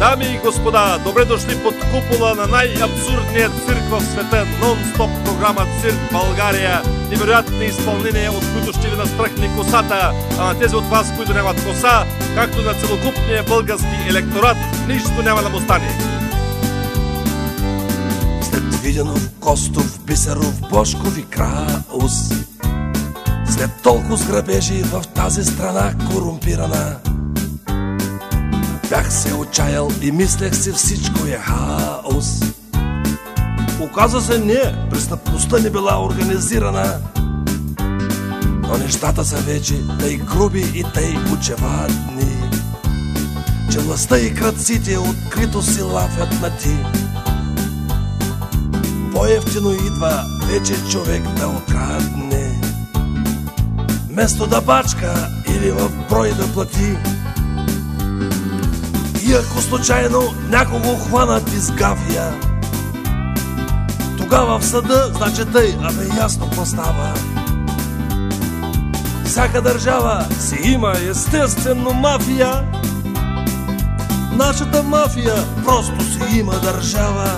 Дами и господа, добре дошли под купола на най-абсурдният цирк в света. Нон-стоп програма Цирк България. Невероятни изпълнения, от които ще ви настръхне косата. А на тези от вас, които нямат коса, както на целокупния български електорат, нищо няма да му стане. След Виденов, Костов, Бисеров, Бошков и Краус, след толкова сграбежи в тази страна корумпирана, бях се отчаял и мислех си всичко е хаос. Оказа се не, престъпността не била организирана, но нещата са вече тъй груби и тъй очевадни, че властта и крадците открито си лафят на ти. По-евтино идва вече човек да открадне, вместо да бачка или в брой да плати. И ако случайно някого хванат изгавия, тогава в съда, значи тъй, ясно постава. Всяка държава си има естествено мафия. Нашата мафия просто си има държава.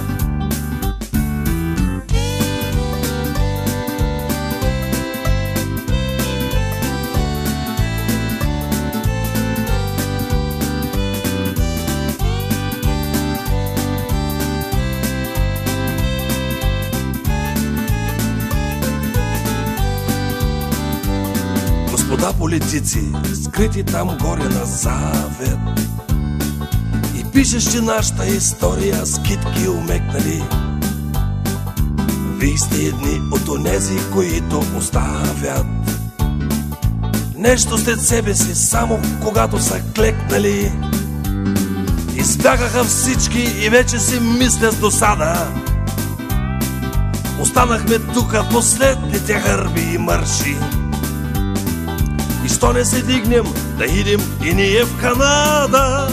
Господа политици, скрити там горе на завет и пишещи нашата история с китки умекнали, вие сте едни от онези, които оставят нещо след себе си само когато са клекнали. Избягаха всички и вече си мисля с досада. Останахме тука последните хърби и мърши. И що не се дигнем да идем и ние в Канада,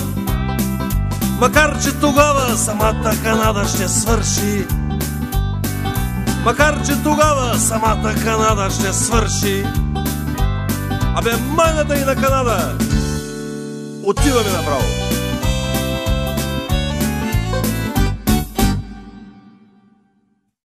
макар че тогава самата Канада ще свърши. Макар че тогава самата Канада ще свърши. Абе, майната и на Канада! Отиваме направо!